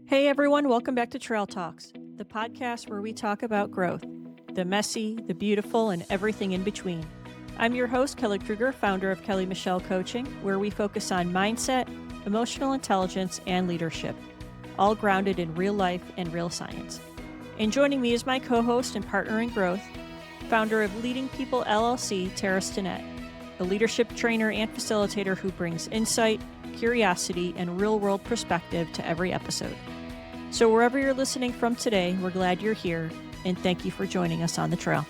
Hey everyone, welcome back to Trail Talks, the podcast where we talk about growth, the messy, the beautiful, and everything in between. I'm your host, Kelly Kruger, founder of Kelly Michelle Coaching, where we focus on mindset, emotional intelligence, and leadership, all grounded in real life and real science. And joining me is my co-host and partner in growth, founder of Leading People LLC, Terra, a leadership trainer and facilitator who brings insight, curiosity, and real-world perspective to every episode. So wherever you're listening from today, we're glad you're here, and thank you for joining us on the trail.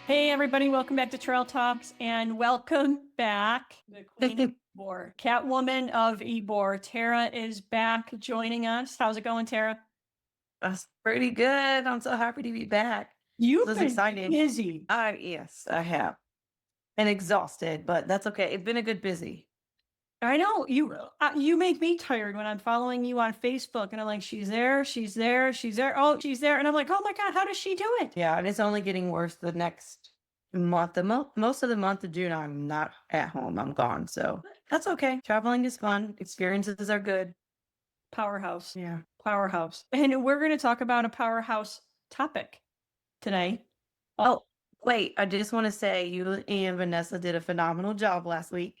Hey everybody, welcome back to Trail Talks, and welcome back the Queen of Ybor, Catwoman of Ybor. Terra is back joining us. How's it going, Terra? That's pretty good. I'm so happy to be back. You've Was been excited. busy. Yes, I have. And exhausted, but that's okay. It's been a good busy. I know you make me tired when I'm following you on Facebook and I'm like, she's there. Oh, she's there. And I'm like, oh my God, how does she do it? Yeah, and it's only getting worse the next month. Most of the month of June, I'm not at home. I'm gone. So that's okay. Traveling is fun. Experiences are good. Powerhouse. Yeah. Powerhouse. And we're going to talk about a powerhouse topic today. Oh, wait. I just want to say you and Vanessa did a phenomenal job last week.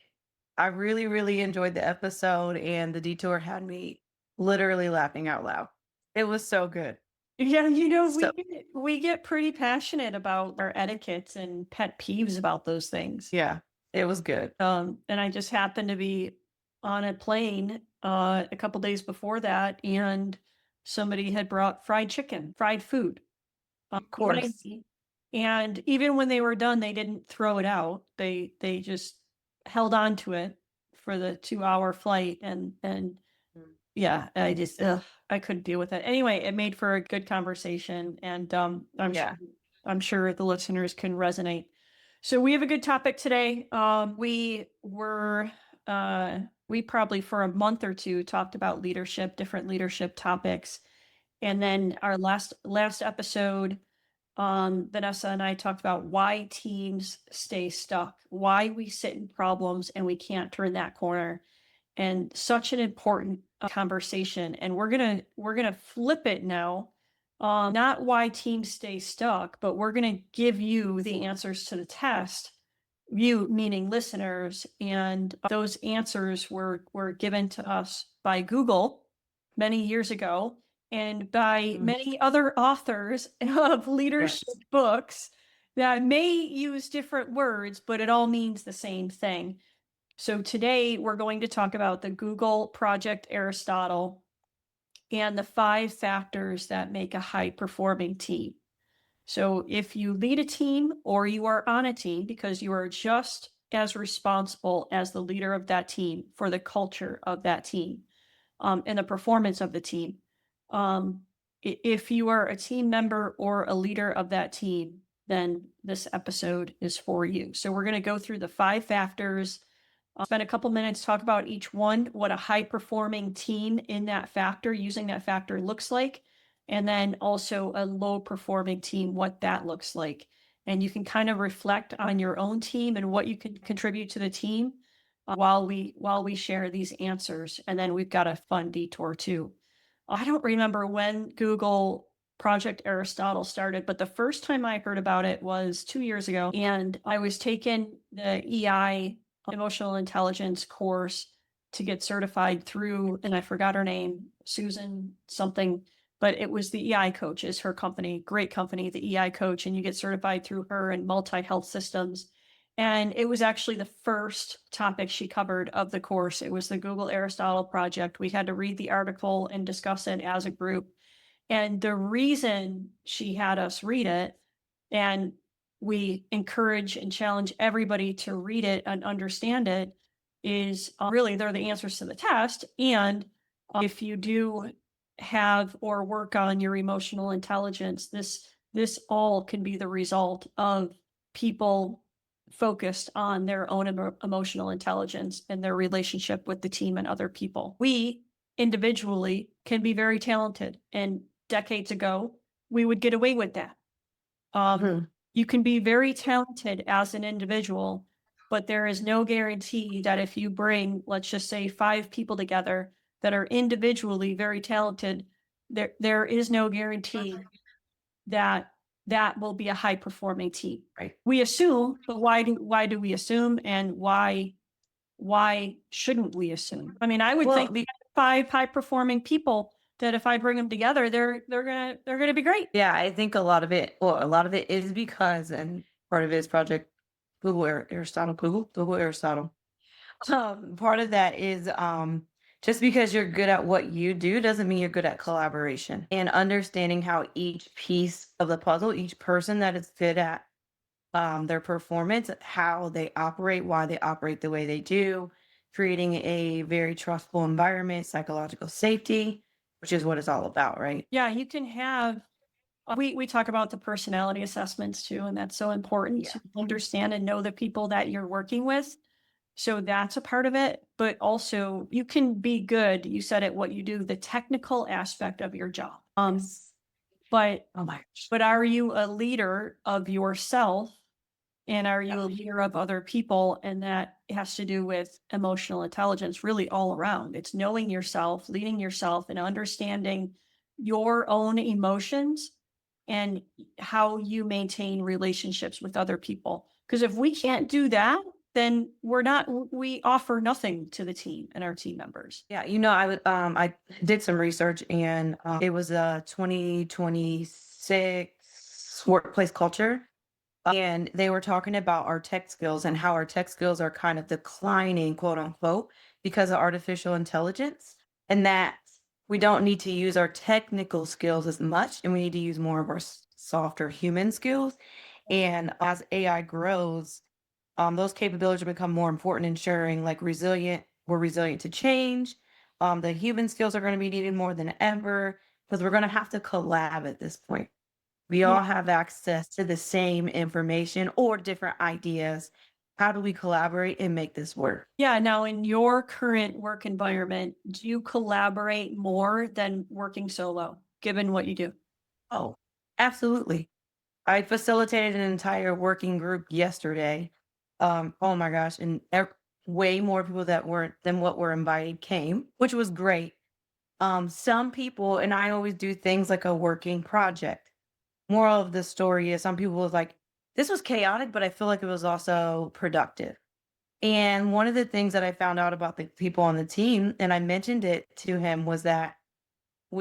I really, really enjoyed the episode, and the detour had me literally laughing out loud. It was so good. Yeah, So we get pretty passionate about our etiquettes and pet peeves about those things. yeah, it was good. And I just happened to be on a plane a couple days before that, and somebody had brought fried food. Of course. And even when they were done, they didn't throw it out. They just held on to it for the 2-hour flight, and yeah, I couldn't deal with it. Anyway, it made for a good conversation, and Yeah. I'm sure the listeners can resonate. So we have a good topic today. We probably for a month or two talked about leadership, different leadership topics, and then our last episode, Vanessa and I talked about why teams stay stuck, why we sit in problems and we can't turn that corner, and such an important conversation. And we're gonna flip it now. Not why teams stay stuck, but we're gonna give you the answers to the test. You meaning listeners, and those answers were given to us by Google many years ago and by many other authors of leadership books that may use different words, but it all means the same thing. So today we're going to talk about the Google Project Aristotle and the 5 factors that make a high-performing team. So if you lead a team or you are on a team, because you are just as responsible as the leader of that team for the culture of that team, and the performance of the team. If you are a team member or a leader of that team, then this episode is for you. So we're going to go through the 5 factors. I'll spend a couple minutes talk about each one, what a high performing team in that factor, using that factor looks like, and then also a low performing team, what that looks like. And you can kind of reflect on your own team and what you can contribute to the team while we share these answers. And then we've got a fun detour too. I don't remember when Google Project Aristotle started, but the first time I heard about it was 2 years ago. And I was taking the EI, emotional intelligence course, to get certified through, and I forgot her name, Susan something, but it was the EI Coach is her company, great company, the EI Coach, and you get certified through her in multi-health systems. And it was actually the first topic she covered of the course. It was the Google Aristotle Project. We had to read the article and discuss it as a group. And the reason she had us read it, and we encourage and challenge everybody to read it and understand it, is really they're the answers to the test. And if you do have or work on your emotional intelligence, this all can be the result of people focused on their own emotional intelligence and their relationship with the team and other people. We individually can be very talented, and decades ago we would get away with that. You can be very talented as an individual, but there is no guarantee that if you bring, let's just say, 5 people together, that are individually very talented, there is no guarantee that that will be a high performing team. Right. We assume, but why do we assume, and why shouldn't we assume? I mean, I would Well, think 5 high performing people that if I bring them together, they're gonna be great. yeah, I think a lot of it is because, and part of it is Project Google Aristotle, Google Aristotle. Part of that is just because you're good at what you do doesn't mean you're good at collaboration and understanding how each piece of the puzzle, each person that is good at their performance, how they operate, why they operate the way they do, creating a very trustful environment, psychological safety, which is what it's all about, right? Yeah, you can have we talk about the personality assessments too, and that's so important Yeah. to understand and know the people that you're working with. So that's a part of it, but also you can be good, you said it, what you do, the technical aspect of your job. Yes. But Oh my gosh. but are you a leader of yourself, and are Yeah. you a leader of other people? And that has to do with emotional intelligence really all around. It's knowing yourself, leading yourself, and understanding your own emotions and how you maintain relationships with other people. Because if we can't do that, then we offer nothing to the team and our team members. Yeah, I did some research and it was a 2026 workplace culture. And they were talking about our tech skills and how our tech skills are kind of declining, quote unquote, because of artificial intelligence. And that we don't need to use our technical skills as much and we need to use more of our softer human skills. And as AI grows, those capabilities will become more important, ensuring like we're resilient to change. The human skills are going to be needed more than ever because we're going to have to collab at this point. We Yeah. all have access to the same information or different ideas. How do we collaborate and make this work? Yeah. Now, in your current work environment, do you collaborate more than working solo, given what you do? Oh, absolutely. I facilitated an entire working group yesterday. Oh my gosh, and way more people that weren't than what were invited came, which was great. Some people, and I always do things like a working project. Moral of the story is some people was like, this was chaotic, but I feel like it was also productive. And one of the things that I found out about the people on the team, and I mentioned it to him, was that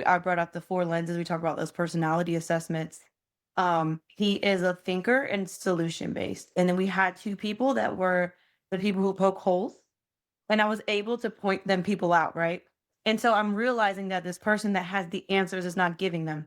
I brought up the four lenses. We talk about those personality assessments. He is a thinker and solution based. And then we had two people that were the people who poke holes. And I was able to point them people out, right? And so I'm realizing that this person that has the answers is not giving them.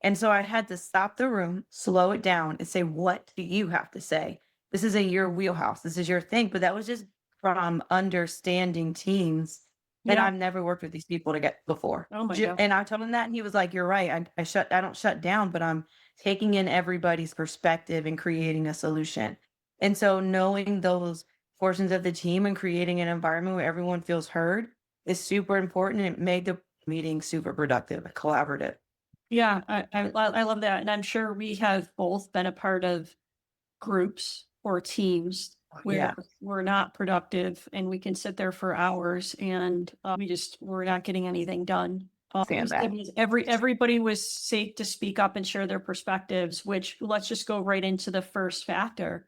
And so I had to stop the room, slow it down, and say, "What do you have to say? This is in your wheelhouse. This is your thing." But that was just from understanding teams. And Yeah. I've never worked with these people to get before. Oh my God. And I told him that, and he was like, "You're right. I don't shut down, but I'm taking in everybody's perspective and creating a solution." And so knowing those portions of the team and creating an environment where everyone feels heard is super important. And it made the meeting super productive and collaborative. Yeah, I love that, and I'm sure we have both been a part of groups or teams where Yeah. we're not productive and we can sit there for hours and we're not getting anything done. Stand It that. was everybody was safe to speak up and share their perspectives, which let's just go right into the first factor.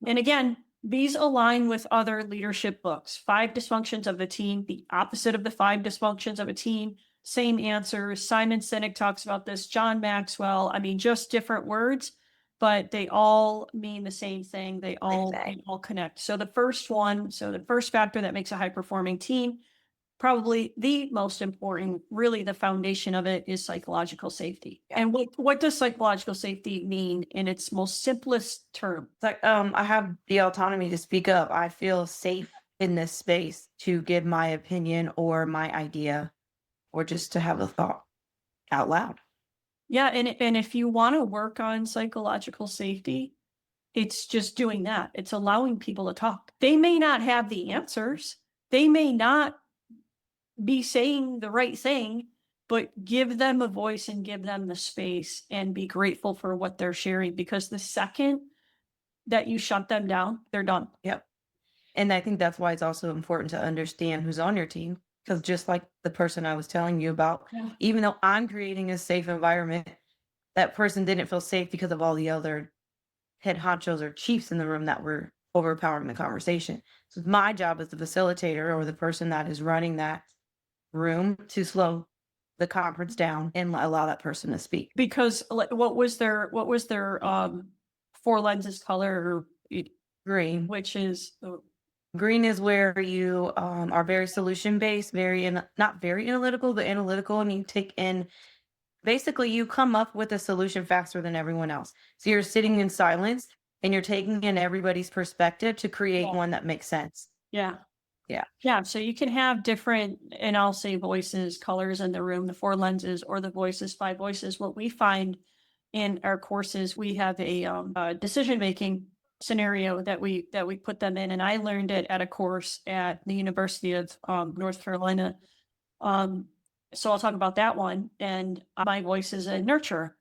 And again, these align with other leadership books. Five dysfunctions of the team, the opposite of the five dysfunctions of a team, same answers. Simon Sinek talks about this, John Maxwell. I mean, just different words, but they all mean the same thing. They Same all thing. they all connect. So the first factor that makes a high performing team, probably the most important, really the foundation of it, is psychological safety. Yeah. And what does psychological safety mean in its most simplest term? It's like, I have the autonomy to speak up. I feel safe in this space to give my opinion or my idea or just to have a thought out loud. Yeah, and if you want to work on psychological safety, it's just doing that. It's allowing people to talk. They may not have the answers. They may not be saying the right thing, but give them a voice and give them the space and be grateful for what they're sharing, because the second that you shut them down, they're done. Yep. And I think that's why it's also important to understand who's on your team. Because just like the person I was telling you about, Yeah. even though I'm creating a safe environment, that person didn't feel safe because of all the other head honchos or chiefs in the room that were overpowering the conversation. So it's my job as the facilitator or the person that is running that room to slow the conference down and allow that person to speak. Because, like, what was their 4 lenses color or Green. which is Green is where you are very solution based, not very analytical, but analytical, and you take in basically you come up with a solution faster than everyone else. So you're sitting in silence and you're taking in everybody's perspective to create yeah, one that makes sense. yeah. Yeah. Yeah, so you can have different, and I'll say voices, colors in the room, the 4 lenses or the voices, 5 voices. What we find in our courses, we have a decision-making scenario that we put them in, and I learned it at a course at the University of, North Carolina. Um, so I'll talk about that one, and my voice is a nurturer.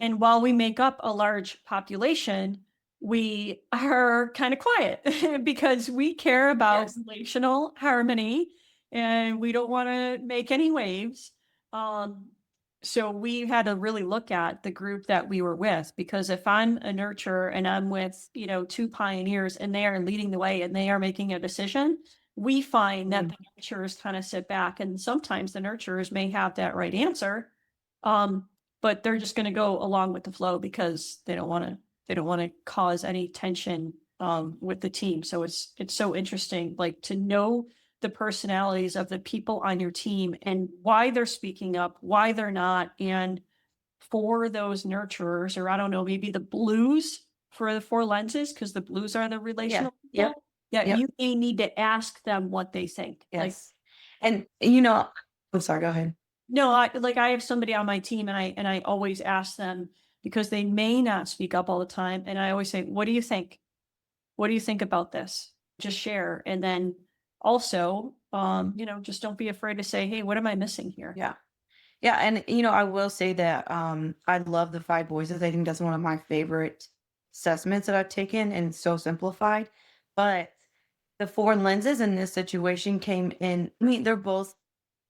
And while we make up a large population, we are kind of quiet because we care about Yes. relational harmony and we don't want to make any waves. Um, so we had to really look at the group that we were with because if I'm a nurturer and I'm with, 2 pioneers and they are leading the way and they are making a decision, we find that Mhm. the nurturers kind of sit back and sometimes the nurturers may have that right answer. Um, but they're just gonna go along with the flow because they don't wanna cause any tension, with the team. So it's so interesting, like, to know the personalities of the people on your team and why they're speaking up, why they're not, and for those nurturers, or I don't know, maybe the blues for the 4 lenses, because the blues are the Yeah. relational Yep. people. Yeah, Yep. you may need to ask them what they think. Like, Yes. And I'm sorry, go ahead. no, I have somebody on my team and I always ask them because they may not speak up all the time. And I always say, what do you think? What do you think about this? Just share. And then also, just don't be afraid to say, hey, what am I missing here? Yeah. Yeah, and I will say that I love the five voices. I think that's one of my favorite assessments that I've taken and it's so simplified. But the four lenses in this situation came in, I mean, they're both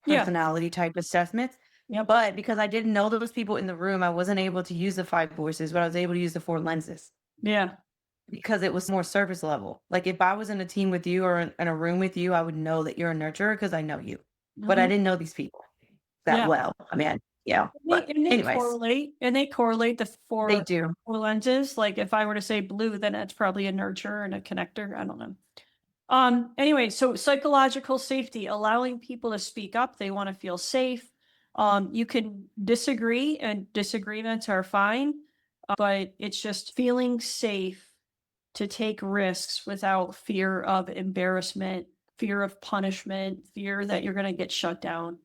Yeah. personality type assessments. Yep. But because I didn't know those people in the room, I wasn't able to use the five voices, but I was able to use the four lenses Yeah. because it was more surface level. Like if I was in a team with you or in a room with you, I would know that you're a nurturer because I know you. But I Mhm. didn't know these people that Yeah. well. I mean, yeah. They But and they anyways, correlate and they correlate the they 4 do. 4 lenses. Like if I were to say blue, then that's probably a nurture and a connector. I don't know. Anyway, so psychological safety, allowing people to speak up. They want to feel safe. You can disagree and disagreements are fine, but it's just feeling safe to take risks without fear of embarrassment, fear of punishment, fear that you're going to get shut down.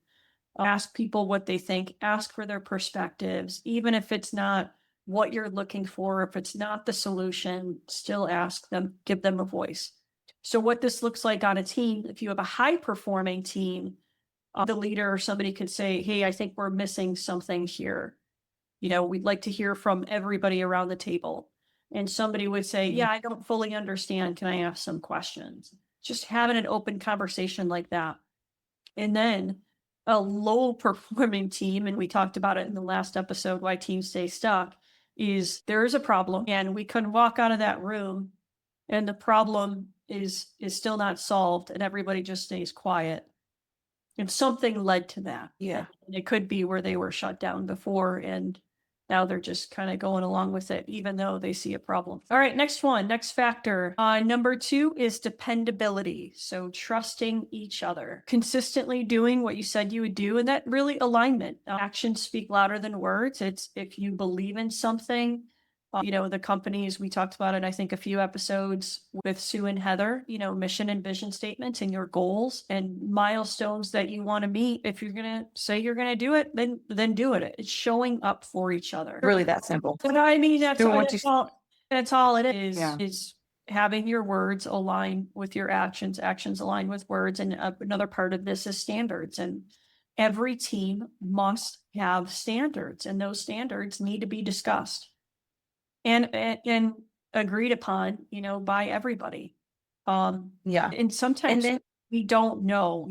Ask people what they think, ask for their perspectives, even if it's not what you're looking for, if it's not the solution, still ask them, give them a voice. So, what this looks like on a team, if you have a high performing team, the leader or somebody could say, hey, I think we're missing something here. We'd like to hear from everybody around the table. And somebody would say, Mhm. yeah, I don't fully understand. Can I ask some questions? Just having an open conversation like that. And then a low performing team, and we talked about it in the last episode why teams stay stuck, is there is a problem and we can walk out of that room and the problem is still not solved and everybody just stays quiet. And something led to that. And Yeah. it could be where they were shut down before and now they're just kind of going along with it, even though they see a problem. All right, next one, next factor. Number 2 is dependability. So trusting each other, consistently doing what you said you would do, and that really alignment. Actions speak louder than words. It's if you believe in something, the companies we talked about it, I think a few episodes with Sue and Heather, mission and vision statements and your goals and milestones that you want to meet. If you're going to say you're going to do it, then do it. It's showing up for each other. Really that simple. But I mean, that's, Doing what you that's all, that's all it is, yeah. is having your words align with your actions, actions align with words. And another part of this is standards. And every team must have standards and those standards need to be discussed and agreed upon, by everybody. Um, Yeah. and And sometimes then we don't know.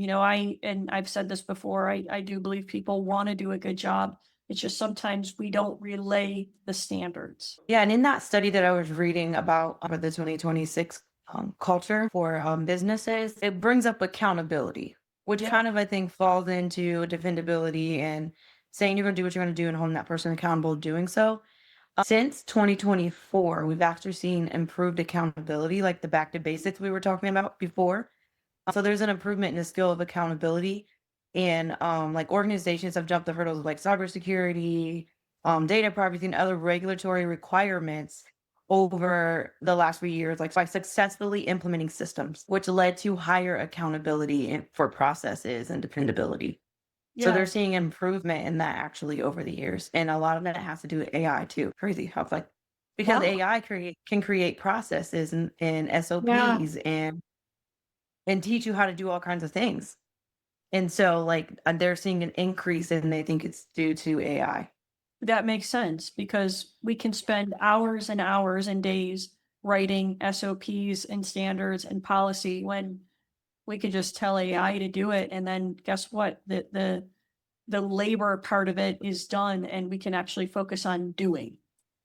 And I've said this before, I do believe people want to do a good job. It's just sometimes we don't relay the standards. Yeah, and in that study that I was reading about for the 2026 culture for businesses, it brings up accountability, which Yeah. kind of I think falls into dependability and saying you're going to do what you're going to do and holding that person accountable doing so. Since 2024, we've actually seen improved accountability, like the back to basics we were talking about before. So there's an improvement in the skill of accountability. And like organizations have jumped the hurdles of like cybersecurity, data privacy, and other regulatory requirements over the last few years, like by successfully implementing systems, which led to higher accountability for processes and dependability. So they're Yeah. seeing improvement in that actually over the years. And a lot of that has to do with AI too. Crazy how it's like because Wow. AI can create processes and Yeah. SOPs and teach you how to do all kinds of things. And so, like, they're seeing an increase and they think it's due to AI. That makes sense because we can spend hours and hours and days writing SOPs and standards and policy when we could just tell AI to do it. And then guess what? The labor part of it is done and we can actually focus on doing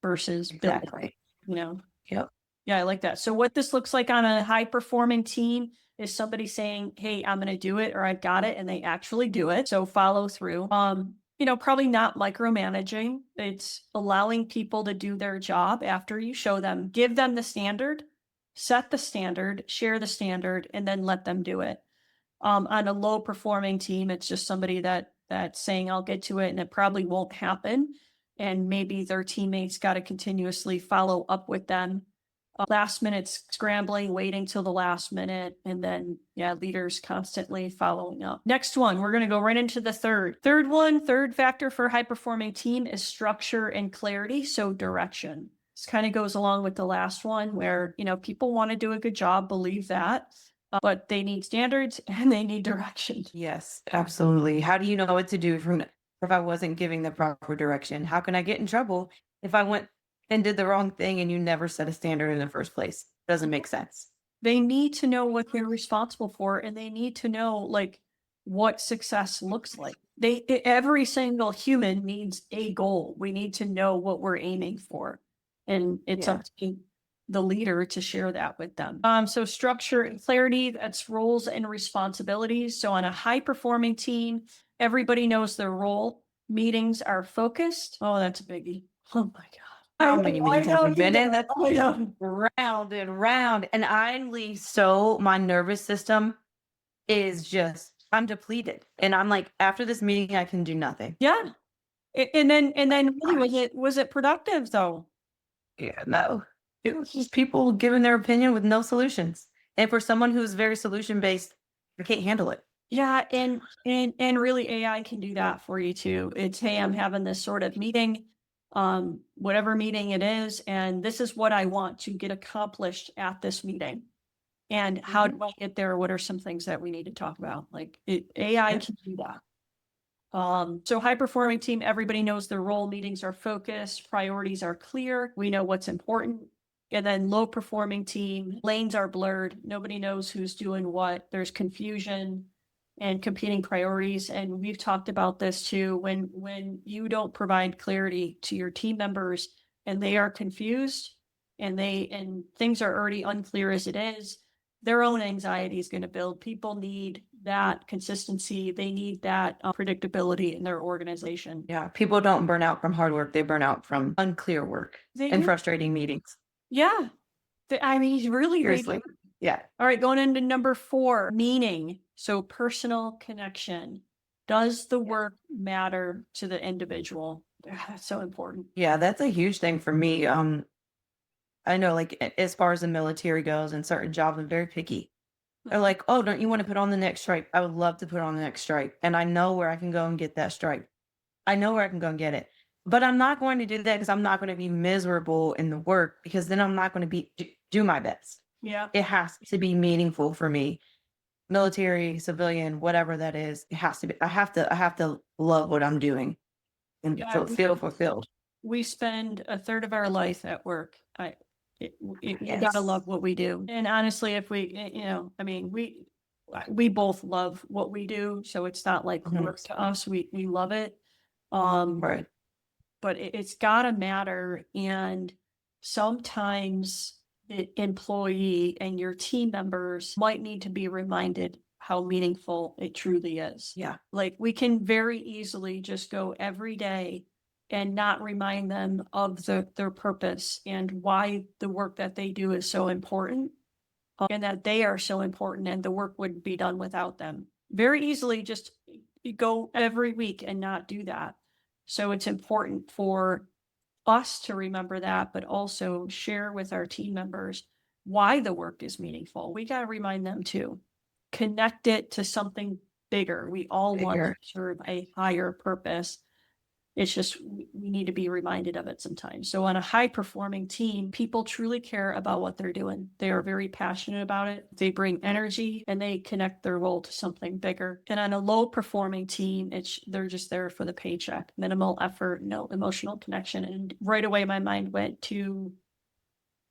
versus building, Exactly. you know? Yep. Yeah, I like that. So what this looks like on a high performing team is somebody saying, "Hey, I'm going to do it," or "I got it," and they actually do it. So follow through. Probably not micromanaging. It's allowing people to do their job after you show them, give them the standard, set the standard, share the standard, and then let them do it. On a low performing team, it's just somebody that's saying, "I'll get to it," and it probably won't happen. And maybe their teammates got to continuously follow up with them, last minute scrambling, waiting till the last minute, and then yeah, leaders constantly following up. Next one, we're going to go right into the third factor for high performing team is structure and clarity. So direction. This kind of goes along with the last one where, people want to do a good job, believe that, but they need standards and they need direction. Yes, absolutely. How do you know what to do if I wasn't giving the proper direction? How can I get in trouble if I went and did the wrong thing and you never set a standard in the first place? Doesn't make sense. They need to know what they're responsible for, and they need to know, like, what success looks like. Every single human needs a goal. We need to know what we're aiming for, and it's Yeah. up to the leader to share that with them. So structure and clarity, that's roles and responsibilities. So on a high performing team, everybody knows their role. Meetings are focused. Oh, that's a biggie. Oh my God. How many I meetings have know we you been in? know. That's I know. round and round. And I'm so my nervous system is just I'm depleted. And I'm like, after this meeting, I can do nothing. Yeah. And then really, I was it productive though? Yeah, no. It was just people giving their opinion with no solutions. And for someone who's very solution based, I can't handle it. Yeah, and really AI can do that for you too. It's, "Hey, I'm having this sort of meeting, whatever meeting it is, and this is what I want to get accomplished at this meeting. And how Mhm. do I get there? What are some things that we need to talk about?" AI Yeah. can do that. So high performing team, everybody knows their role, meetings are focused, priorities are clear, we know what's important. And then low performing team, lanes are blurred, nobody knows who's doing what, there's confusion and competing priorities. And we've talked about this too. When you don't provide clarity to your team members and they are confused and things are already unclear as it is, their own anxiety is going to build. People need that consistency. They need that predictability in their organization. Yeah. People don't burn out from hard work. They burn out from unclear work They and do. frustrating meetings. Yeah. I mean, really, they do. Seriously. Yeah. All right, going into number four, meaning. So personal connection. Does the Yeah. work matter to the individual? That's so important. Yeah. That's a huge thing for me. I know like as far as the military goes and certain jobs, I'm very picky. They're like, "Oh, don't you want to put on the next stripe?" I would love to put on the next stripe. And I know where I can go and get that stripe. I know where I can go and get it. But I'm not going to do that because I'm not going to be miserable in the work because then I'm not going to do my best. Yeah. It has to be meaningful for me. Military, civilian, whatever that is, it has to be. I have to love what I'm doing and Yeah. feel fulfilled. We spend a third of our life at work. We gotta Yes. love what we do. And honestly, if we, I mean, we both love what we do, so it's not like Mhm. work to us. We love it. Um, Right. but it's gotta matter. And sometimes the employee and your team members might need to be reminded how meaningful it truly is. Yeah. Like we can very easily just go every day and not remind them of their purpose and why the work that they do is so important, and that they are so important and the work wouldn't be done without them. Very easily just go every week and not do that. So it's important for us to remember that, but also share with our team members why the work is meaningful. We got to remind them too. Connect it to something bigger. We all want to Bigger. serve a higher purpose. It's just we need to be reminded of it sometimes. So on a high performing team, people truly care about what they're doing. They are very passionate about it. They bring energy and they connect their role to something bigger. And on a low performing team, they're just there for the paycheck, minimal effort, no emotional connection. And right away my mind went to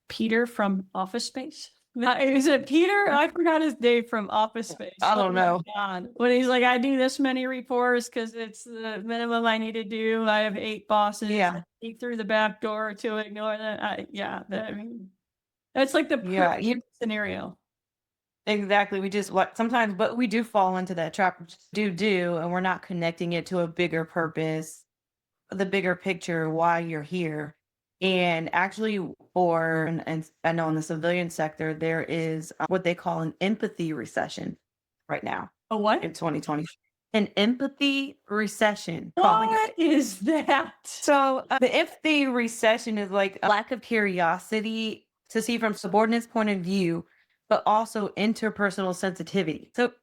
Peter from Office Space. Is it Peter? I forgot his name from Office Space. I Oh don't my know. God. When he's like, I do this many reports because it's the minimum I need to do. I have 8 bosses. Yeah. Peek through the back door to ignore that. I mean, that's like the Yeah. perfect scenario. Exactly. We just what sometimes, but we do fall into that trap. We just do, and we're not connecting it to a bigger purpose, the bigger picture, why you're here. And actually, and I know in the civilian sector, there is what they call an empathy recession right now A in what? 2020. An empathy recession, calling it. What is that? So the empathy recession is like a lack of curiosity to see from subordinates' point of view, but also interpersonal sensitivity. So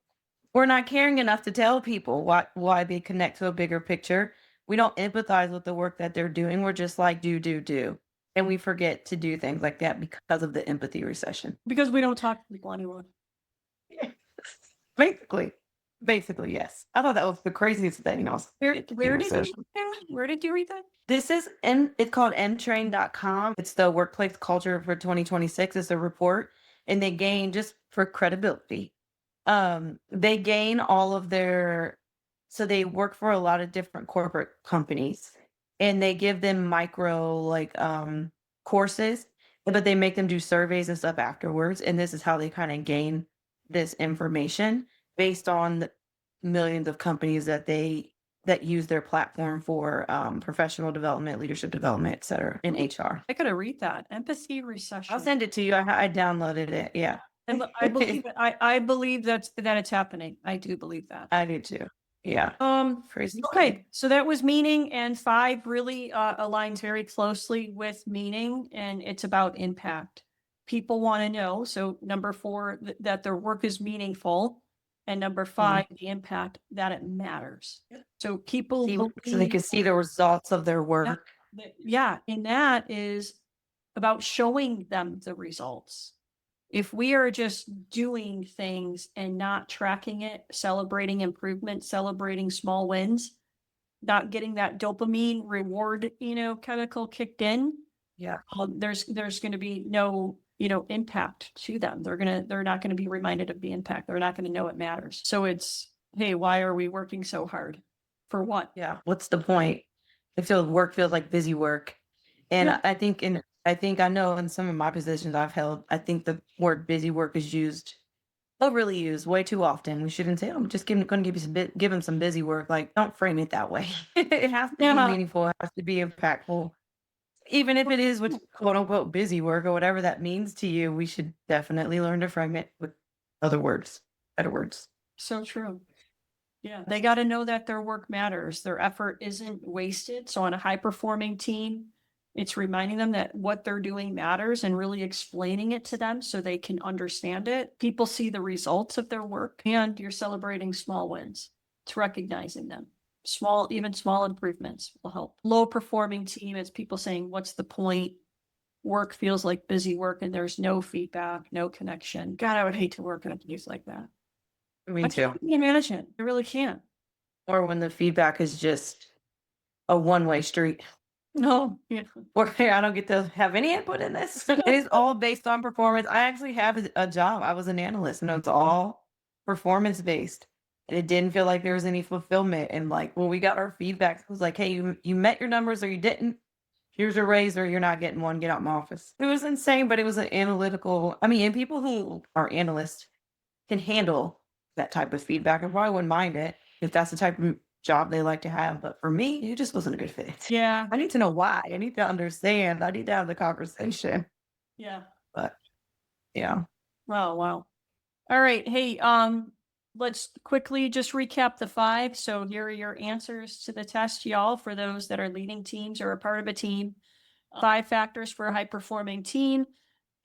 we're not caring enough to tell people why they connect to a bigger picture. We don't empathize with the work that they're doing. We're just like do. And we forget to do things like that because of the empathy recession. Because we don't talk to people anymore. Basically. Basically, yes. I thought that was the craziest thing else. Where did you read that? Where did you read that? This is it's called mtrain.com. It's the workplace culture for 2026. It's a report. And they gain just for credibility. They gain all of their so they work for a lot of different corporate companies and they give them micro courses, but they make them do surveys and stuff afterwards. And this is how they kind of gain this information based on the millions of companies that use their platform for professional development, leadership development, et cetera, in HR. I gotta read that. Empathy I'll recession. send it to you. I downloaded it. Yeah. I believe it. I believe that it's happening. I do believe that. I do too. Yeah. Crazy. Okay, so that was meaning, and 5 really aligns very closely with meaning, and it's about impact. People want to know. So number 4, that their work is meaningful, and number Mhm. 5, the impact that it matters. So people See, so they believe, can see the results of their yeah, work. yeah, and that is about showing them the results. If we are just doing things and not tracking it, celebrating improvement, celebrating small wins, not getting that dopamine reward, chemical kicked in, Yeah. there's going to be no, impact to them. They're not going to be reminded of the impact. They're not going to know it matters. So it's, hey, why are we working so hard? For what? Yeah. What's the point? Work feels like busy work. And Yeah. I know in some of my positions I've held, I think the word busy work is used overly used way too often. We shouldn't say, "Oh, I'm just gonna give you give him some busy work." Like, don't frame it that way. It has to be Yeah. meaningful. It has to be impactful. Even if it is with quote unquote busy work or whatever that means to you, we should definitely learn to frame it with other words, better words. So true. Yeah, they got to know that their work matters. Their effort isn't wasted. So on a high performing team, it's reminding them that what they're doing matters and really explaining it to them so they can understand it. People see the results of their work, and you're celebrating small wins. It's recognizing them. Even small improvements will help. Low performing team, it's people saying, what's the point? Work feels like busy work and there's no feedback, no connection. God, I would hate to work in a place like that. Me I too. can't manage it. I really can't. Or when the feedback is just a one-way street No, yeah. where I don't get to have any input in this. It is all based on performance. I actually have a job. I was an analyst and it's all performance based. And it didn't feel like there was any fulfillment. And like when we got our feedback, it was like, hey, you met your numbers or you didn't. Here's your raise or you're not getting one. Get out my office. It was insane, but it was an analytical. I mean, and people who are analysts can handle that type of feedback. I probably wouldn't mind it if that's the type of job they like to have. But for me, it just wasn't a good fit. Yeah. I need to know why. I need to understand. I need to have the conversation. Yeah. But yeah. Oh, wow. All right. Hey, let's quickly just recap the five. So here are your answers to the test, y'all, for those that are leading teams or a part of a team. Five factors for a high performing team.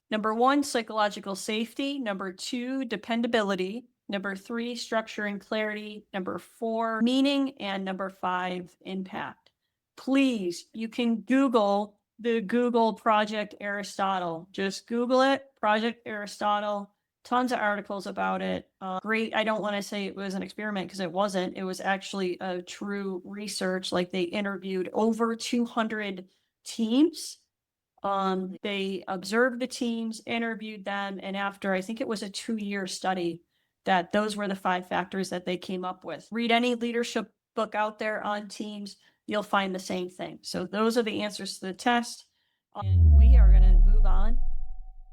Number one, psychological safety. Number two, dependability. Number three, structure and clarity. Number four, meaning. And number five, impact. Please, you can Google the Google Project Aristotle. Just Google it, Project Aristotle. Tons of articles about it. Great. I don't want to say it was an experiment because it wasn't. It was actually a true research. Like they interviewed over 200 teams. They observed the teams, interviewed them, and after I think it was a 2-year study, that those were the five factors that they came up with. Read any leadership book out there on teams, you'll find the same thing. So those are the answers to the test. And we are going to move on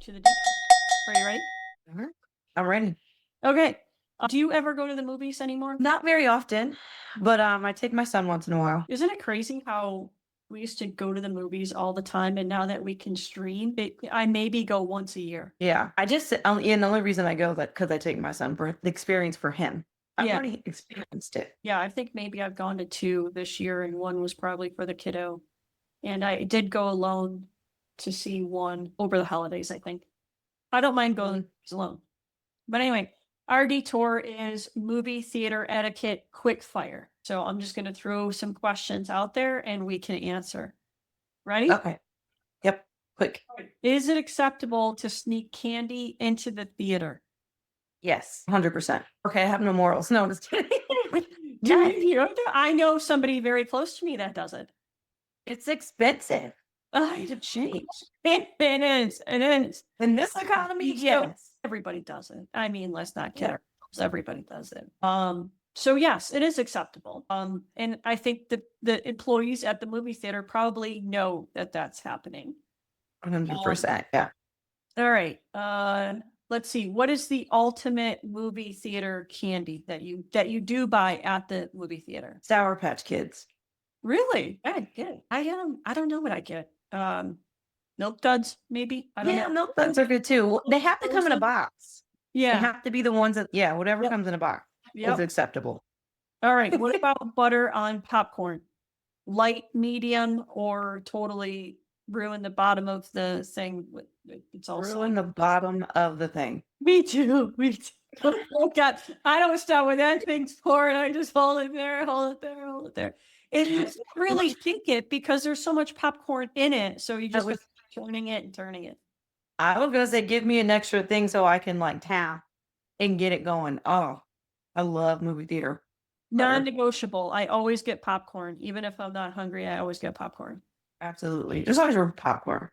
to the detour. Are you ready? Mhm. I'm ready. Okay. Do you ever go to the movies anymore? Not very often, but I take my son once in a while. Isn't it crazy how we used to go to the movies all the time, and now that we can stream, I maybe go once a year. Yeah, I just and the only reason I go that because I take my son for the experience for him. I've Yeah. already experienced it. Yeah, I think maybe I've gone to 2 this year, and 1 was probably for the kiddo. And I did go alone to see 1 over the holidays, I think. I don't mind going alone. But anyway, our detour is movie theater etiquette quick fire. So I'm just going to throw some questions out there and we can answer. Ready? Okay. Yep. Quick. Is it acceptable to sneak candy into the theater? Yes. 100%. Okay. I have no morals. No, just kidding. Do Yes. you know that? I know somebody very close to me that does it. It's expensive. I Need to change. it is. It is. In this economy, Yes, everybody does it. I mean, let's not kid Yeah. ourselves. Everybody does it. So yes, it is acceptable. And I think the employees at the movie theater probably know that that's happening. 100%. Yeah. All right. Let's see. What is the ultimate movie theater candy that you do buy at the movie theater? Sour Patch Kids. Really? Good. I don't know what I get. Milk duds, maybe. I don't Yeah, know. milk buns are good too. They have to come in a box. They Yeah. have to be the ones that, yeah, whatever Yep. comes in a box is Yep. acceptable. All right. What about butter on popcorn? Light, medium, or totally ruin the bottom of the thing with it's all Ruin the bottom of the thing. Me too. Me too. Oh God. I don't stop when that thing's pouring. I just hold it there, hold it there, hold it there. It's not really think it because there's so much popcorn in it. So you I just was keep turning it and turning it. I was gonna say, give me an extra thing so I can like tap and get it going. Oh, I love movie theater. Butter. Non-negotiable. I always get popcorn. Even if I'm not hungry, I always get popcorn. Absolutely. There's always room for popcorn.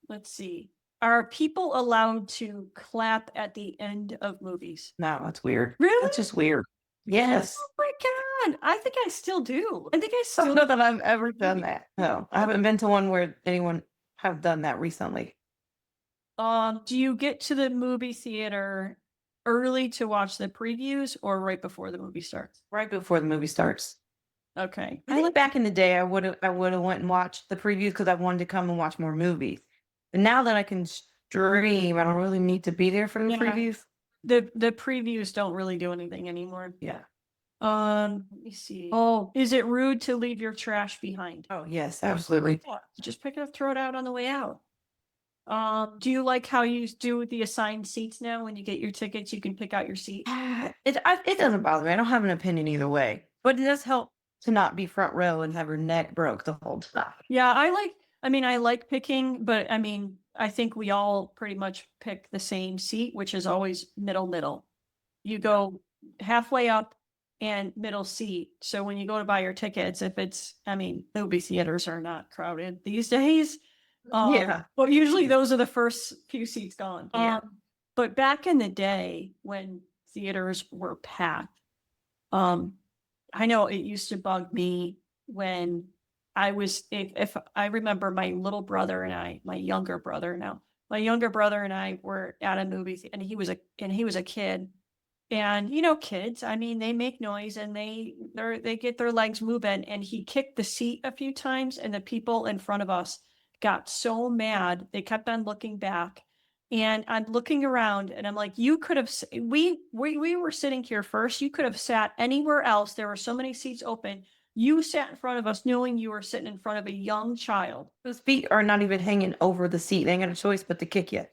Let's see. Are people allowed to clap at the end of movies? No, that's weird. Really? That's just weird. Yes. Oh my God. I think I still do. I think I I still don't know that I've ever done that. No, I haven't been to one where anyone have done that recently. Do you get to the movie theater early to watch the previews or right before the movie starts? Right before the movie starts. Okay. I think back in the day, I would have went and watched the previews because I wanted to come and watch more movies. But now that I can stream, I don't really need to be there for the Yeah. previews. The previews don't really do anything anymore. Yeah. Let me see. Oh, is it rude to leave your trash behind? Oh yes, absolutely. Yeah, just pick it up, throw it out on the way out. Do you like how you do with the assigned seats now? When you get your tickets, you can pick out your seat. It doesn't bother me. I don't have an opinion either way, but it does help to not be front row and have your neck broke the whole time. Yeah, I like picking, but I mean, I think we all pretty much pick the same seat, which is always middle. You go halfway up and middle seat. So when you go to buy your tickets, if it's, I mean, movie theaters are not crowded these days. Yeah. But usually those are the first few seats gone. Yeah. But back in the day when theaters were packed, um, I know it used to bug me when if I remember my little brother and I, my younger brother now, my younger brother and I were at a movie and he was a kid. And kids, I mean, they make noise and they get their legs moving. And he kicked the seat a few times, and the people in front of us got so mad. They kept on looking back. And I'm looking around and I'm like, you could have we were sitting here first. You could have sat anywhere else. There were so many seats open. You sat in front of us knowing you were sitting in front of a young child. Those feet are not even hanging over the seat. They ain't got a choice but to kick you.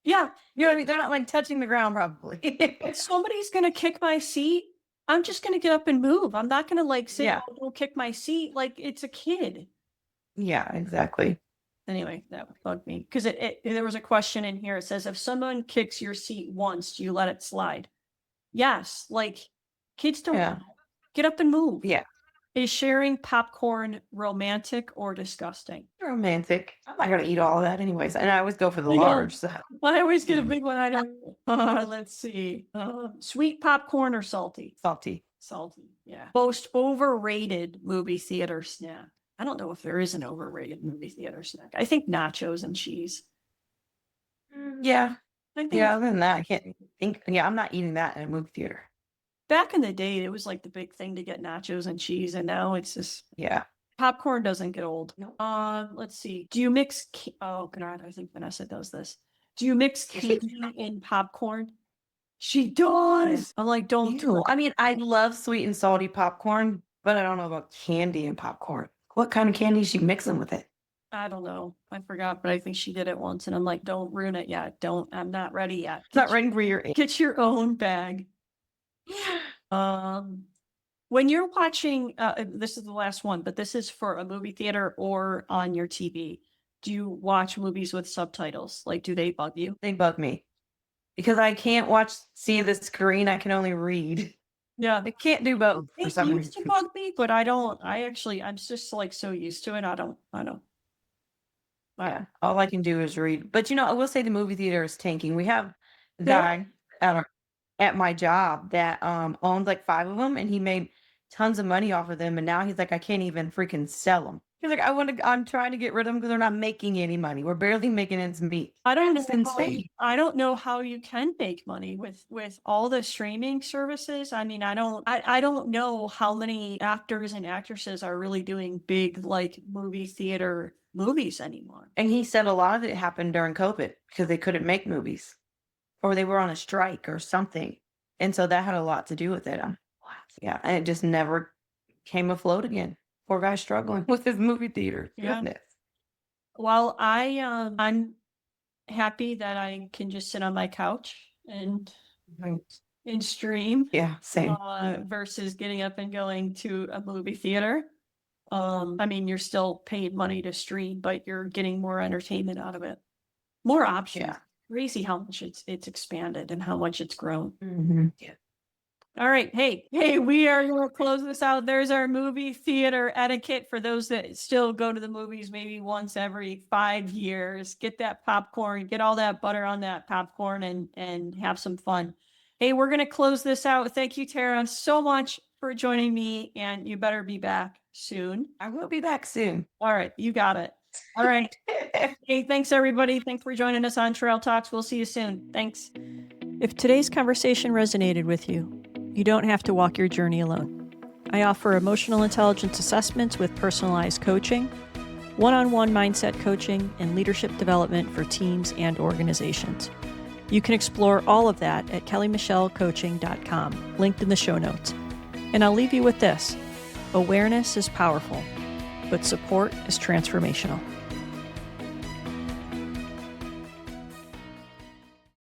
Yeah. You know what I mean? They're not like touching the ground probably. If somebody's gonna kick my seat, I'm just gonna get up and move. I'm not gonna like sit, Yeah. "Oh, don't kick my seat," like it's a kid. Yeah, exactly. Anyway, that bugged me because there was a question in here. It says, if someone kicks your seat once, do you let it slide? Yes, like kids don't Yeah. get up and move. Yeah. Is sharing popcorn romantic or disgusting? Romantic. I'm not gonna eat all of that anyways. And I always go for the I know. large. So I always get a big one. I don't. Let's see. Sweet popcorn or salty? salty. Salty, yeah. Most overrated movie theater snack. I don't know if there is an overrated movie theater snack. I think nachos and cheese. Yeah. I think Yeah. Other than that, I can't think. Yeah, I'm not eating that in a movie theater. back in the day, it was like the big thing to get nachos and cheese, and now it's just Yeah. popcorn doesn't get old. Nope. Let's see. Do you mix? Oh God, I think Vanessa does this. Do you mix candy in popcorn? She does. I'm like, don't do Ew. it. I mean, I love sweet and salty popcorn, but I don't know about candy and popcorn. What kind of candy is she mixing with it? I don't know. I forgot, but I think she did it once, and I'm like, don't ruin it yet. Don't. I'm not ready yet. It's not ready for your Get your own bag. When you're watching, this is the last one, but this is for a movie theater or on your TV. Do you watch movies with subtitles? Like, do they bug you? They bug me because I can't see the screen. I can only read. Yeah, I can't do both for it some used to reason. bug me, but I don't. I'm just like so used to it. I don't. Yeah, all I can do is read. But I will say the movie theater is tanking. We have a Yeah. guy at my job that owns like 5 of them, and he made tons of money off of them, and now he's like, I can't even freaking sell them. He's like, I'm trying to get rid of them because they're not making any money. We're barely making ends meet. I don't know. It's insane. I don't know how you can make money with all the streaming services. I mean, I don't know how many actors and actresses are really doing big like movie theater movies anymore. And he said a lot of it happened during COVID because they couldn't make movies or they were on a strike or something. And so that had a lot to do with it. What? Yeah. And it just never came afloat again. Poor guy struggling with his movie theater. Yeah. Goodness. Well, I'm happy that I can just sit on my couch and stream Yeah, same. versus getting up and going to a movie theater. I mean, you're still paying money to stream, but you're getting more entertainment out of it. More options. Yeah. Crazy how much it's expanded and how much it's grown. Yeah. All right. Hey, we are going to close this out. There's our movie theater etiquette for those that still go to the movies maybe once every 5 years. Get that popcorn, get all that butter on that popcorn and have some fun. Hey, we're going to close this out. Thank you, Tara, so much for joining me, and you better be back soon. I will be back soon. All right. You got it. All right. Hey, thanks everybody. Thanks for joining us on Trail Talks. We'll see you soon. Thanks. If today's conversation resonated with you, you don't have to walk your journey alone. I offer emotional intelligence assessments with personalized coaching, one-on-one mindset coaching, and leadership development for teams and organizations. You can explore all of that at kellymichellecoaching.com, linked in the show notes. And I'll leave you with this. Awareness is powerful, but support is transformational.